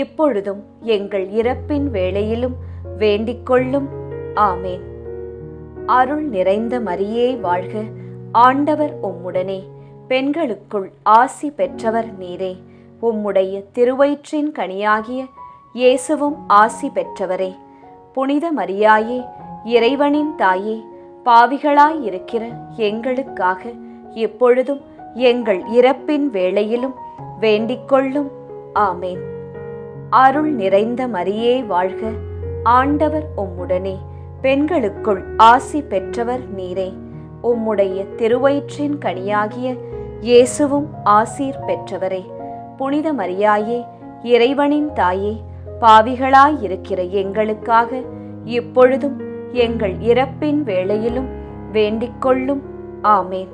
S1: இப்பொழுதும் எங்கள் இறப்பின் வேளையிலும் வேண்டிக்கொள்ளும். ஆமேன். அருள் நிறைந்த மரியே வாழ்க. ஆண்டவர் உம்முடனே. பெண்களுக்குள் ஆசி பெற்றவர் நீரே. உம்முடைய திருவயிற்றின் கனியாகிய இயேசுவும் ஆசி பெற்றவரே. புனித மரியாயே, இறைவனின் தாயே, பாவிகளாயிருக்கிற எங்களுக்காக இப்பொழுதும் எங்கள் இறப்பின் வேளையிலும் வேண்டிக்கொள்ளும். ஆமேன். அருள் நிறைந்த மரியே வாழ்க. ஆண்டவர் உம்முடனே. பெண்களுக்குள் ஆசி பெற்றவர் நீரே. உம்முடைய திருவயிற்றின் கனியாகிய இயேசுவும் ஆசீர் பெற்றவரே. புனித மரியாயே, இறைவனின் தாயே, பாவிகளாயிருக்கிற எங்களுக்காக இப்பொழுதும் எங்கள் இறப்பின் வேளையிலும் வேண்டிக்கொள்ளும். ஆமேன்.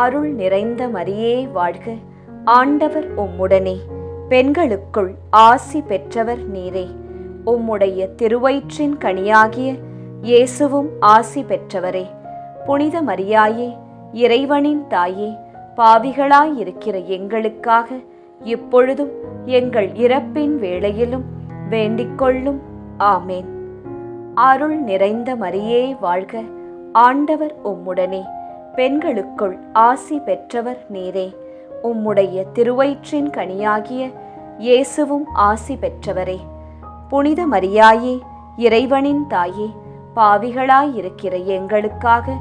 S1: அருள் நிறைந்த மரியே வாழ்க. ஆண்டவர் உம்முடனே. பெண்களுக்குள் ஆசி பெற்றவர் நீரே. உம்முடைய திருவயிற்றின் கனியாகிய இயேசுவும் ஆசி பெற்றவரே. புனித மரியாயே, இறைவனின் தாயே, பாவிகளாயிருக்கிற எங்களுக்காக இப்பொழுதும் எங்கள் இறப்பின் வேளையிலும் வேண்டிக்கொள்ளும். ஆமேன். அருள் நிறைந்த மரியே வாழ்க. ஆண்டவர் உம்முடனே. பெண்களுக்குள் ஆசி பெற்றவர் நீரே. உம்முடைய திருவயிற்றின் கனியாகிய இயேசுவும் ஆசி பெற்றவரே. புனித மரியாயே, இறைவனின் தாயே, பாவிகளாயிருக்கிற எங்களுக்காக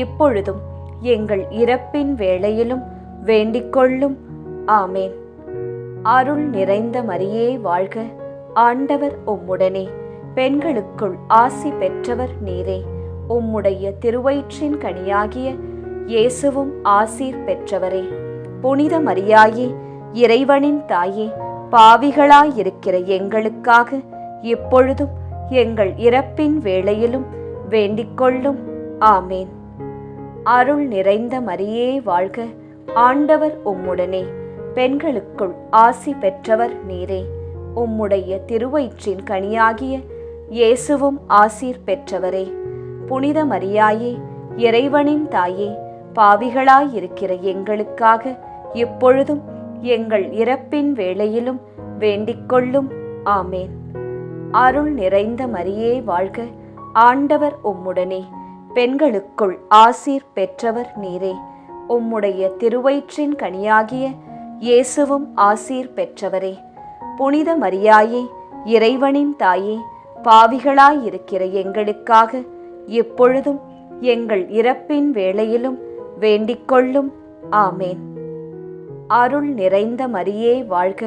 S1: இப்பொழுதும் எங்கள் இறப்பின் வேளையிலும் வேண்டிக்கொள்ளும். ஆமேன். அருள் நிறைந்த மரியே வாழ்க. ஆண்டவர் உம்முடனே. பெண்களுக்குள் ஆசி பெற்றவர் நீரே. உம்முடைய திருவயிற்றின் கனியாகிய இயேசுவும் ஆசீர் பெற்றவரே. புனித மரியாயே, இறைவனின் தாயே, பாவிகளாயிருக்கிற எங்களுக்காக இப்பொழுதும் எங்கள் இறப்பின் வேளையிலும் வேண்டிக்கொள்ளும். ஆமேன். அருள் நிறைந்த மரியே வாழ்க. ஆண்டவர் உம்முடனே. பெண்களுக்குள் ஆசி பெற்றவர் நீரே. உம்முடைய திருவயிற்றின் கனியாகிய இயேசுவும் ஆசீர் பெற்றவரே. புனித மரியாயே, இறைவனின் தாயே, பாவிகளாயிருக்கிற எங்களுக்காக இப்பொழுதும் எங்கள் இறப்பின் வேளையிலும் வேண்டிக்கொள்ளும். ஆமேன். அருள் நிறைந்த மரியே வாழ்க. ஆண்டவர் உம்முடனே. பெண்களுக்குள் ஆசீர் பெற்றவர் நீரே. உம்முடைய திருவயிற்றின் கனியாகிய இயேசுவும் ஆசீர் பெற்றவரே. புனித மரியாயே, இறைவனின் தாயே, பாவிகளாயிருக்கிற எங்களுக்காக இப்பொழுதும் எங்கள் இறப்பின் வேளையிலும் வேண்டிக்கொள்ளும். ஆமேன். அருள் நிறைந்த மரியே வாழ்க,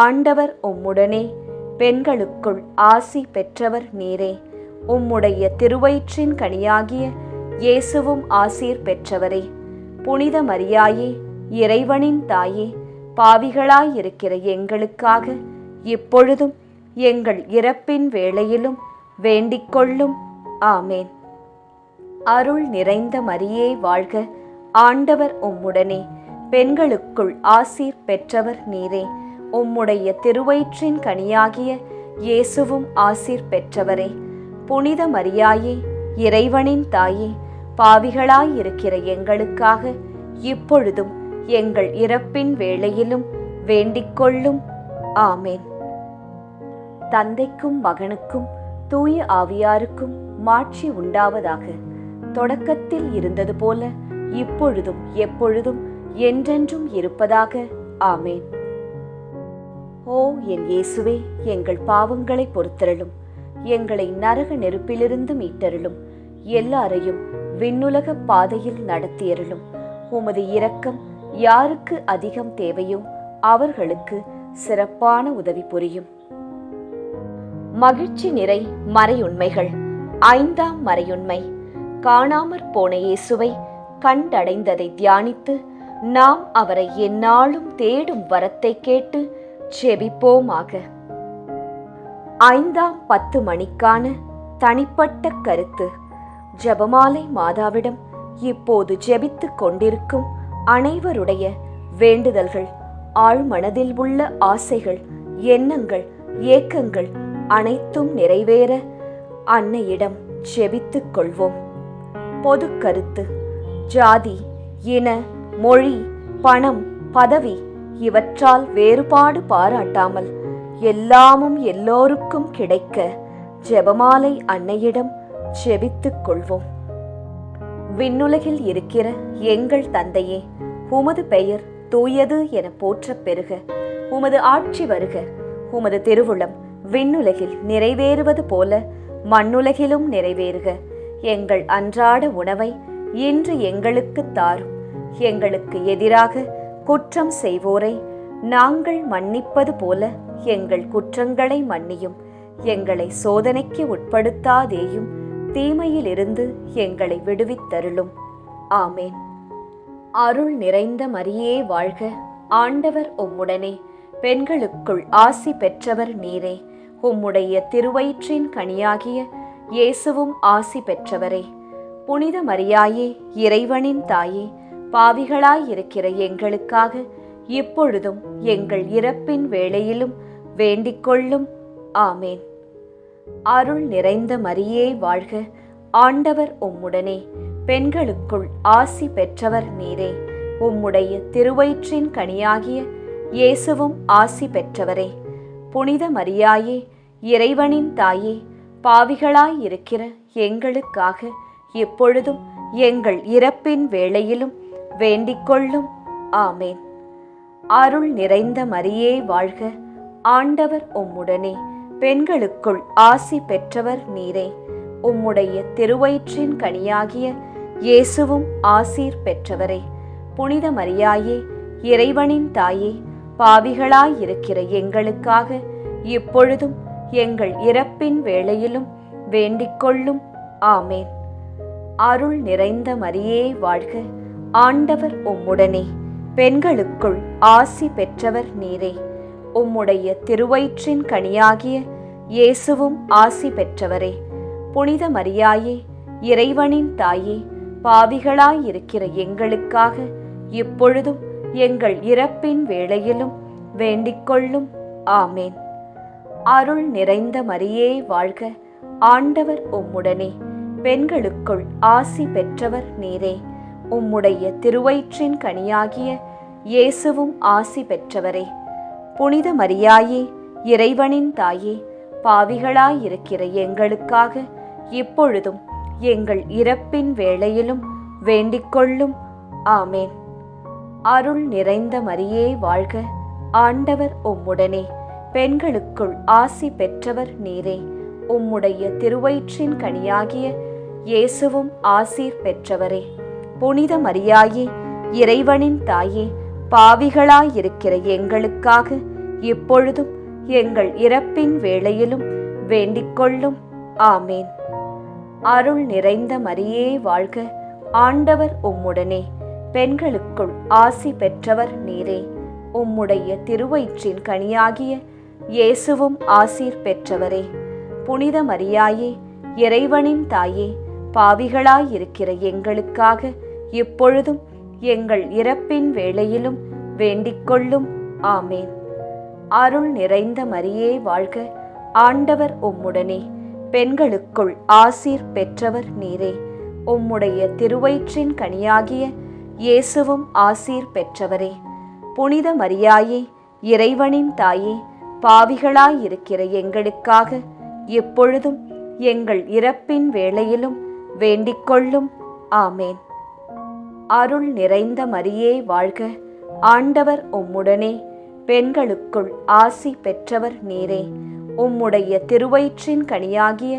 S1: ஆண்டவர் உம்முடனே, பெண்களுக்குள் ஆசி பெற்றவர் நீரே. உம்முடைய திருவயிற்றின் கனியாகிய இயேசுவும் ஆசீர் பெற்றவரே. புனித மரியாயே, இறைவனின் தாயே, பாவிகளாயிருக்கிற எங்களுக்காக இப்பொழுதும் எங்கள் இறப்பின் வேளையிலும் வேண்டிக்கொள்ளும். ஆமேன். அருள் நிறைந்த மரியே வாழ்க, ஆண்டவர் உம்முடனே, பெண்களுக்குள் ஆசீர் பெற்றவர் நீரே. உம்முடைய திருவயிற்றின் கனியாகிய இயேசுவும் ஆசீர் பெற்றவரே. புனித மரியாயே, இறைவனின் தாயே, பாவிகளாயிருக்கிற எங்களுக்காக இப்பொழுதும் எங்கள் இறப்பின் வேளையிலும் வேண்டிக்கொள்ளும். ஆமேன். தந்தைக்கும் மகனுக்கும் தூய ஆவியாருக்கும் மாட்சி உண்டாவதாக. தொடக்கத்தில் இருந்தது போல இப்பொழுதும் எப்பொழுதும் என்றென்றும் இருப்பதாக. ஆமேன். ஓ என் இயேசுவே, எங்கள் பாவங்களை பொறுத்தருளும், எங்களை நரக நெருப்பிலிருந்து மீட்டருளும், எல்லாரையும் விண்ணுலக பாதையில் நடத்தியருளும். உமது இரக்கம் யாருக்கு அதிகம் தேவையோ அவர்களுக்கு சிறப்பான உதவி புரியும். மகிழ்ச்சி நிறை மறையுண்மைகள். 5ஆம் மறையுண்மை. காணாமற் போன இயேசுவை கண்டடைந்ததை தியானித்து நாம் அவரை எந்நாளும் தேடும் வரத்தை கேட்டு ஜெபிப்போமாக. 5ஆம் 10 மணிக்கான தனிப்பட்ட கருத்து. ஜெபமாலை மாதாவிடம் இப்போது ஜெபித்துக் கொண்டிருக்கும் அனைவருடைய வேண்டுதல்கள், ஆழ்மனதில் உள்ள ஆசைகள், எண்ணங்கள், ஏக்கங்கள் அனைத்தும் நிறைவேற அன்னையிடம் ஜெபித்துக் கொள்வோம். பொது கருத்து. ஜாதி, இன, மொழி, பணம், பதவி இவற்றால் வேறுபாடு பாராட்டாமல் எல்லாமும் எல்லோருக்கும் கிடைக்க ஜெபமாலை அன்னையிடம் ஜெபித்துக் கொள்வோம். விண்ணுலகில் இருக்கிற எங்கள் தந்தையே, உமது பெயர் தூயது என போற்றப் பெறுக. உமது ஆட்சி வருக. உமது திருவுளம் விண்ணுலகில் நிறைவேறுவது போல மண்ணுலகிலும் நிறைவேறுக. எங்கள் அன்றாட உணவை இன்று எங்களுக்கு தாரும். எங்களுக்கு எதிராக குற்றம் செய்வோரை நாங்கள் மன்னிப்பது போல எங்கள் குற்றங்களை மன்னியும். எங்களை சோதனைக்கு உட்படுத்தாதேயும், தீமையிலிருந்து எங்களை விடுவித்தருளும். ஆமேன். அருள் நிறைந்த மரியே வாழ்க, ஆண்டவர் உம்முடனே, பெண்களுக்குள் ஆசி பெற்றவர் நீரே. உம்முடைய திருவயிற்றின் கனியாகிய இயேசுவும் ஆசி பெற்றவரே. புனித மரியாயே, இறைவனின் தாயே, பாவிகளாயிருக்கிற எங்களுக்காக இப்பொழுதும் எங்கள் இறப்பின் வேளையிலும் வேண்டிக்கொள்ளும். ஆமேன். அருள் நிறைந்த மரியே வாழ்க, ஆண்டவர் உம்முடனே, பெண்களுக்குள் ஆசி பெற்றவர் நீரே. உம்முடைய திருவயிற்றின் கனியாகிய இயேசுவும் ஆசி பெற்றவரே. புனித மரியாயே, இறைவனின் தாயே, பாவிகளாயிருக்கிற எங்களுக்காக இப்பொழுதும் எங்கள் இறப்பின் வேளையிலும் வேண்டிக்கொள்ளும். ஆமேன். அருள் நிறைந்த மரியே வாழ்க, ஆண்டவர் உம்முடனே, பெண்களுக்குள் ஆசி பெற்றவர் நீரே. உம்முடைய திருவயிற்றின் கனியாகிய இயேசுவும் ஆசீர் பெற்றவரே. புனித மரியாயே, இறைவனின் தாயே, பாவிகளாயிருக்கிற எங்களுக்காக இப்பொழுதும் எங்கள் இறப்பின் வேளையிலும் வேண்டிக்கொள்ளும். ஆமேன். அருள் நிறைந்த மரியே வாழ்க, ஆண்டவர் உம்முடனே, பெண்களுக்குள் ஆசி பெற்றவர் நீரே. உம்முடைய திருவயிற்றின் கனியாகிய இயேசுவும் ஆசி பெற்றவரே. புனித மரியாயே, இறைவனின் தாயே, பாவிகளாயிருக்கிற எங்களுக்காக இப்பொழுதும் எங்கள் இறப்பின் வேளையிலும் வேண்டிக்கொள்ளும். ஆமேன். அருள் நிறைந்த மரியே வாழ்க, ஆண்டவர் உம்முடனே, பெண்களுக்குள் ஆசி பெற்றவர் நீரே. உம்முடைய திருவயிற்றின் கனியாகிய இயேசுவும் ஆசி பெற்றவரே. புனித மரியாயே, இறைவனின் தாயே, பாவிகளாயிருக்கிற எங்களுக்காக இப்பொழுதும் எங்கள் இறப்பின் வேளையிலும் வேண்டிக்கொள்ளும். ஆமேன். அருள் நிறைந்த மரியே வாழ்க, ஆண்டவர் உம்முடனே, பெண்களுக்குள் ஆசி பெற்றவர் நீரே. உம்முடைய திருவயிற்றின் கனியாகிய இயேசுவும் ஆசீர் பெற்றவரே. புனித மரியாயே, இறைவனின் தாயே, பாவிகளாயிருக்கிற எங்களுக்காக இப்பொழுதும் எங்கள் இறப்பின் வேளையிலும் வேண்டிக்கொள்ளும். ஆமேன். அருள் நிறைந்த மரியே வாழ்க, ஆண்டவர் உம்முடனே, பெண்களுக்குள் ஆசி பெற்றவர் நீரே. உம்முடைய திருவயிற்றின் கனியாகிய இயேசுவும் ஆசீர் பெற்றவரே. புனித மரியாயே, இறைவனின் தாயே, பாவிகளாயிருக்கிற எங்களுக்காக இப்பொழுதும் எங்கள் இறப்பின் வேளையிலும் வேண்டிக்கொள்ளும். ஆமேன். அருள் நிறைந்த மரியே வாழ்க, ஆண்டவர் உம்முடனே, பெண்களுக்குள் ஆசீர் பெற்றவர் நீரே. உம்முடைய திருவயிற்றின் கனியாகிய இயேசுவும் ஆசீர் பெற்றவரே. புனித மரியாயே, இறைவனின் தாயே, பாவிகளாயிருக்கிற எங்களுக்காக இப்பொழுதும் எங்கள் இறப்பின் வேளையிலும் வேண்டிக்கொள்ளும். ஆமேன். அருள் நிறைந்த மரியே வாழ்க, ஆண்டவர் உம்முடனே, பெண்களுக்குள் ஆசி பெற்றவர் நீரே. உம்முடைய திருவயிற்றின் கனியாகிய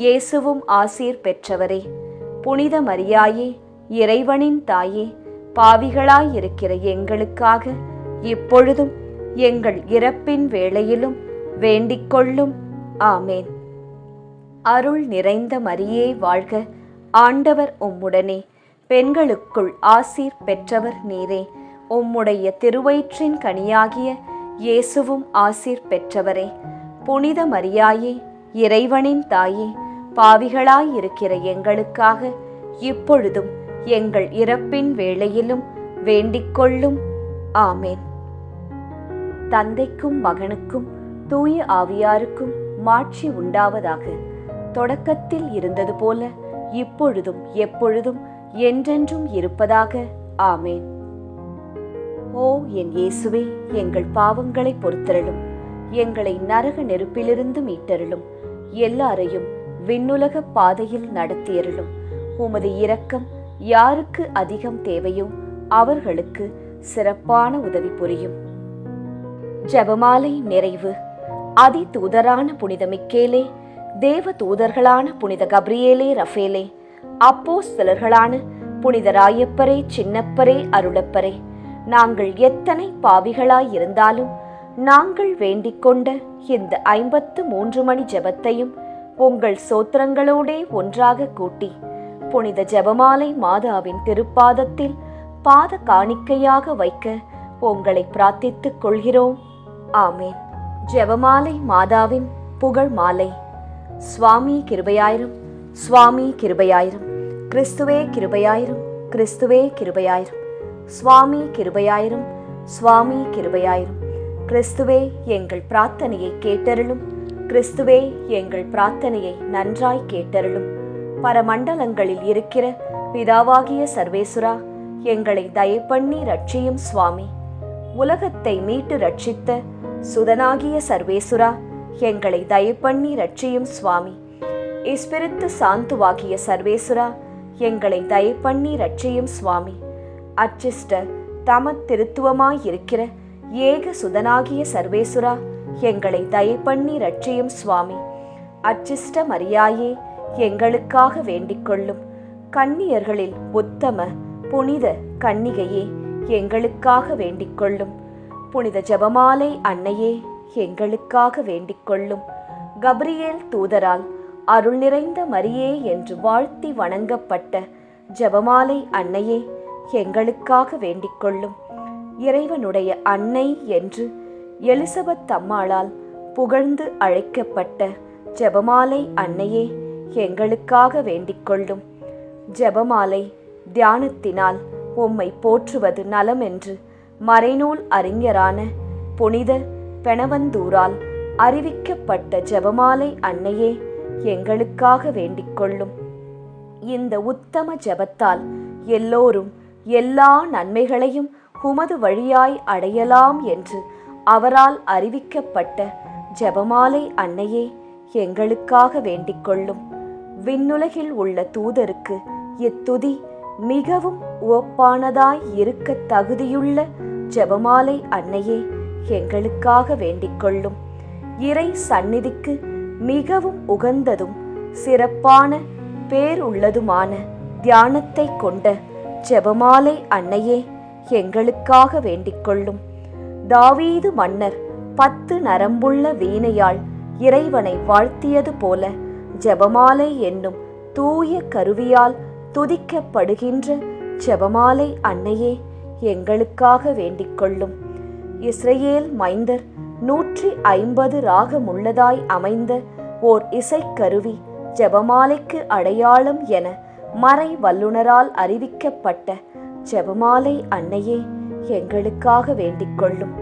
S1: இயேசுவும் ஆசீர் பெற்றவரே. புனித மரியாயே, இறைவனின் தாயே, பாவிகளாயிருக்கிற எங்களுக்காக இப்பொழுதும் எங்கள் இறப்பின் வேளையிலும் வேண்டிக்கொள்ளும். ஆமேன். அருள் நிறைந்த மரியே வாழ்க, ஆண்டவர் உம்முடனே, பெண்களுக்குள் ஆசீர் பெற்றவர் நீரே. உம்முடைய திருவயிற்றின் கனியாகிய இயேசுவும் ஆசீர் பெற்றவரே. புனித மரியாயே, இறைவனின் தாயே, பாவிகளாயிருக்கிற எங்களுக்காக இப்பொழுதும் எங்கள் இறப்பின் வேளையிலும் வேண்டிக்கொள்ளும். ஆமேன். தந்தைக்கும் மகனுக்கும் தூய ஆவியாருக்கும் மாட்சி உண்டாவதாக. தொடக்கத்தில் இருந்தது போல இப்பொழுதும் எப்பொழுதும் என்றென்றும் இருப்பதாக. ஆமேன். ஓ என் இயேசுவே, எங்கள் பாவங்களை பொறுத்தருளும், எங்களை நரக நெருப்பிலிருந்து மீட்டருளும், எல்லாரையும் விண்ணுலக பாதையில் நடத்தியருளும். உமது இரக்கம் யாருக்கு அதிகம் தேவையோ அவர்களுக்கு சிறப்பான உதவி புரியும். ஜெபமாலை நிறைவு. அதி தூதரான புனித மிக்கேலே, தேவ தூதர்களான புனித கப்ரியேலே, ரஃபேலே, அப்போஸ்தலர்களான புனித ராயப்பரே, சின்னப்பரே, அருளப்பரே, நாங்கள் எத்தனை பாவிகளாயிருந்தாலும் நாங்கள் வேண்டிக் கொண்ட இந்த 53 மணி ஜெபத்தையும் உங்கள் சோத்திரங்களோடே ஒன்றாக கூட்டி புனித ஜெபமாலை மாதாவின் திருப்பாதத்தில் பாத காணிக்கையாக வைக்க உங்களை பிரார்த்தித்துக் கொள்கிறோம். ஆமேன். ஜெபமாலை மாதாவின் புகழ் மாலை. சுவாமி கிருபையாயிரும், சுவாமி கிருபையாயிரும், கிறிஸ்துவே கிருபையாயிரும், கிறிஸ்துவே கிருபையாயிரும், சுவாமி கிருபையாயிரும், சுவாமி கிருபையாயிரும். கிறிஸ்துவே எங்கள் பிரார்த்தனையை கேட்டருளும், கிறிஸ்துவே எங்கள் பிரார்த்தனையை நன்றாய் கேட்டருளும். பரமண்டலங்களில் இருக்கிற பிதாவாகிய சர்வேசுரா, எங்களை தயப்பண்ணி ரட்சியும் சுவாமி. உலகத்தை மீட்டு ரட்சித்த சுதனாகிய சர்வேசுரா, எங்களை தயப்பண்ணி ரட்சியும் சுவாமி. இஸ்பிரித்து சாந்துவாகிய சர்வேசுரா, எங்களை தயப்பண்ணி ரட்சியும் சுவாமி. அச்சிஷ்ட தம திருத்துவமாயிருக்கிற ஏக சுதனாகிய சர்வேசுரா, எங்களை தயப்பண்ணி ரட்சியும் சுவாமி. அச்சிஷ்ட மரியாயே, எங்களுக்காக வேண்டிக்கொள்ளும். கன்னியர்களில் உத்தம புனித கன்னிகையே, எங்களுக்காக வேண்டிக்கொள்ளும். புனித ஜெபமாலை அன்னையே, எங்களுக்காக வேண்டிக்கொள்ளும். கப்ரியேல் தூதரால் அருள் நிறைந்த மரியே என்று வாழ்த்தி வணங்கப்பட்ட ஜெபமாலை அன்னையே, எங்களுக்காக வேண்டிக்கொள்ளும். இறைவனுடைய அன்னை என்று எலிசபெத் அம்மாளால் புகழ்ந்து அழைக்கப்பட்ட ஜெபமாலை அன்னையே, எங்களுக்காக வேண்டிக்கொள்ளும். ஜெபமாலை தியானத்தினால் உம்மை போற்றுவது நலம் என்று மறைநூல் அறிஞரான புனித பெனவந்தூரால் அறிவிக்கப்பட்ட ஜெபமாலை அன்னையே, எங்களுக்காக வேண்டிக்கொள்ளும். இந்த உத்தம ஜெபத்தால் எல்லோரும் எல்லா நன்மைகளையும் உமது வழியாய் அடையலாம் என்று அவரால் அறிவிக்கப்பட்ட ஜெபமாலை அன்னையே, எங்களுக்காக வேண்டிக்கொள்ளும். விண்ணுலகில் உள்ள தூதருக்கு இத்துதி மிகவும் உவப்பானதாய் இருக்க தகுதியுள்ள ஜெபமாலை அன்னையே, எங்களுக்காக வேண்டிக்கொள்ளும். இறை சந்நிதிக்கு மிகவும் உகந்ததும் சிறப்பான பேருள்ளதுமான தியானத்தை கொண்ட ஜெபமாலை அன்னையே எங்களுக்காக வேண்டிக்கொள்ளும். தாவீது மன்னர் 10 நரம்புள்ள வீணையால் இறைவனை வாழ்த்தியது போல ஜெபமாலை என்னும் தூய கருவியால் துதிக்கப்படுகின்ற ஜெபமாலை அன்னையே எங்களுக்காக வேண்டிக்கொள்ளும். இஸ்ரவேல் மைந்தர் 150 ராகமுள்ளதாய் அமைந்த ஓர் இசைக்கருவி ஜெபமாலைக்கு அடையாளம் என மறை வல்லுனரால் அறிவிக்கப்பட்ட ஜெபமாலை அன்னையே எங்களுக்காக வேண்டிக்கொள்ளும்.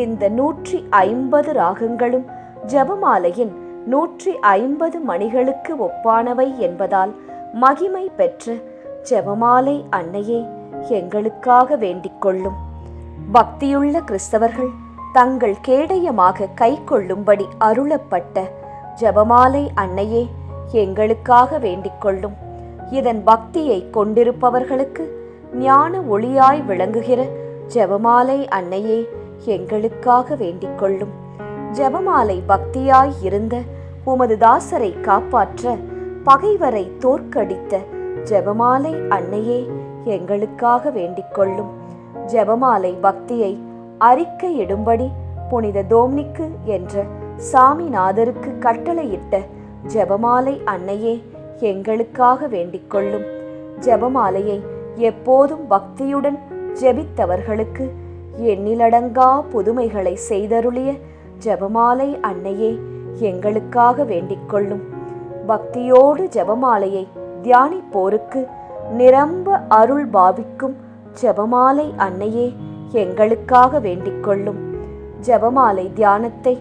S1: இந்த 150 ராகங்களும் ஜெபமாலையின் 150 மணிகளுக்கு ஒப்பானவை என்பதால் மகிமை பெற்ற ஜெபமாலை அன்னையே எங்களுக்காக வேண்டிக்கொள்ளும். பக்தியுள்ள கிறிஸ்தவர்கள் தங்கள் கேடயமாக கை கொள்ளும்படி அருளப்பட்ட ஜெபமாலை அன்னையே எங்களுக்காக வேண்டிக்கொள்ளும். இதன் பக்தியை கொண்டிருப்பவர்களுக்கு ஞான ஒளியாய் விளங்குகிற ஜெபமாலை அன்னையே எங்களுக்காக வேண்டிக்கொள்ளும். ஜெபமாலை பக்தியாய் இருந்த உமது தாசரை காப்பாற்ற பகைவரை தோற்கடித்த ஜெபமாலை அன்னையே எங்களுக்காக வேண்டிக்கொள்ளும். ஜெபமாலை பக்தியை அறிக்கையிடும்படி புனித டோம்னிக்கு என்ற சாமிநாதருக்கு கட்டளையிட்ட ஜெபமாலை அன்னையே எங்களுக்காக வேண்டிக்கொள்ளும். ஜெபமாலையை எப்போதும் பக்தியுடன் ஜெபித்தவர்களுக்கு எண்ணிலடங்கா புதுமைகளை செய்தருளிய ஜெபமாலை அன்னையே எங்களுக்காக வேண்டிக்கொள்ளும். பக்தியோடு ஜெபமாலையை தியானிப்போருக்கு நிரம்ப அருள் பாவிக்கும் ஜெபமாலை அன்னையே எங்களுக்காக வேண்டிக்கொள்ளும். ஜெபமாலை தியானத்தை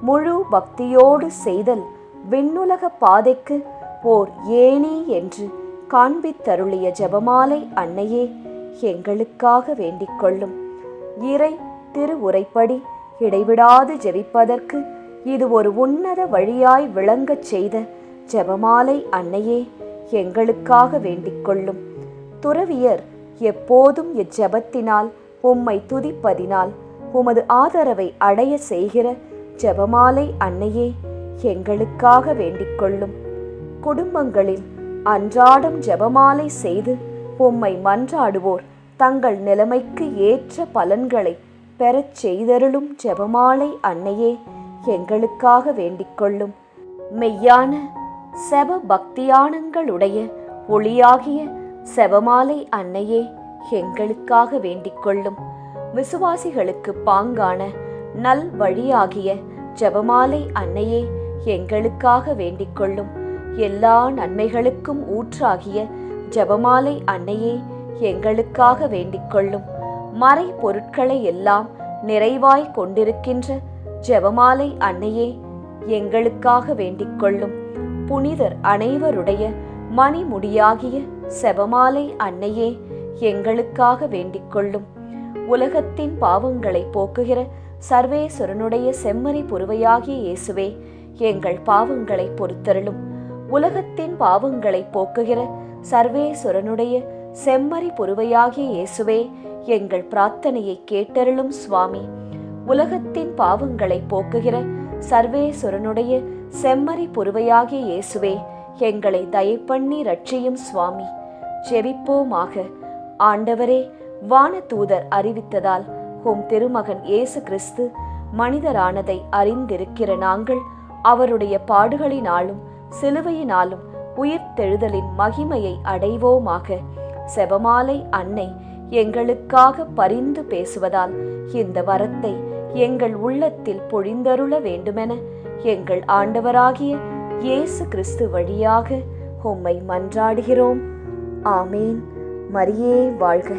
S1: முழு பக்தியோடு செய்தல் விண்ணுலக பாதைக்கு ஓர் ஏணி என்று காண்பித்தருளிய ஜெபமாலை அன்னையே எங்களுக்காக வேண்டிக்கொள்ளும். இறை திருவுரைப்படி இடைவிடாது ஜெபிப்பதற்கு இது ஒரு உன்னத வழியாய் விளங்கச் செய்த ஜெபமாலை அன்னையே எங்களுக்காக வேண்டிக்கொள்ளும். துறவியர் எப்போதும் இச்செபத்தினால் உம்மை துதிப்பதினால் உமது ஆதரவை அடைய செய்கிற ஜெபமாலை அன்னையே எங்களுக்காக வேண்டிக்கொள்ளும். குடும்பங்களில் அன்றாடம் ஜெபமாலை செய்து உம்மை மன்றாடுவோர் தங்கள் நிலைமைக்கு ஏற்ற பலன்களை பெறச் செய்தருளும் ஜெபமாலை அன்னையே எங்களுக்காக வேண்டிக்கொள்ளும். மெய்யான செப பக்தியானங்களுடைய ஒளியாகிய செபமாலை அன்னையே எங்களுக்காக வேண்டிக்கொள்ளும். விசுவாசிகளுக்கு பாங்கான நல் வழியாகிய ஜெபமாலை அன்னையே எங்களுக்காக வேண்டிக்கொள்ளும். எல்லா நன்மைகளுக்கும் ஊற்றாகிய ஜெபமாலை அன்னையே எங்களுக்காக வேண்டிக்கொள்ளும். மறை பொருட்களை எல்லாம் நிறைவாய் கொண்டிருக்கின்ற ஜெபமாலை அன்னையே எங்களுக்காக வேண்டிக்கொள்ளும். புனிதர் அனைவருடைய மணிமுடியாகிய செபமாலை அன்னையே எங்களுக்காக வேண்டிக்கொள்ளும். உலகத்தின் பாவங்களை போக்குகிற சர்வேஸ்வரனுடைய செம்மறி புருவையாகிய இயேசுவே எங்கள் பாவங்களை பொறுத்தருளும். உலகத்தின் பாவங்களை போக்குகிற சர்வேஸ்வரனுடைய செம்மறி புருவையாகிய இயேசுவே எங்கள் பிரார்த்தனையை கேட்டருளும் சுவாமி. உலகத்தின் பாவங்களை போக்குகிற சர்வேஸ்வரனுடைய செம்மறி புருவையாகிய இயேசுவே எங்களை தயப்பண்ணி ரட்சியும் சுவாமி. ஜெபிப்போமாக. ஆண்டவரே, வானதூதர் அறிவித்ததால் உம் திருமகன் இயேசு கிறிஸ்து மனிதரானதை அறிந்திருக்கிற நாங்கள் அவருடைய பாடுகளினாலும் சிலுவையினாலும் உயிர்த்தெழுதலின் மகிமையை அடைவோமாக. செபமாலை அன்னை எங்களுக்காக பரிந்து பேசுவதால் இந்த வரத்தை எங்கள் உள்ளத்தில் பொழிந்தருள வேண்டுமென எங்கள் ஆண்டவராகிய இயேசு கிறிஸ்து வழியாக உம்மை மன்றாடுகிறோம். ஆமேன். மரியே வாழ்க.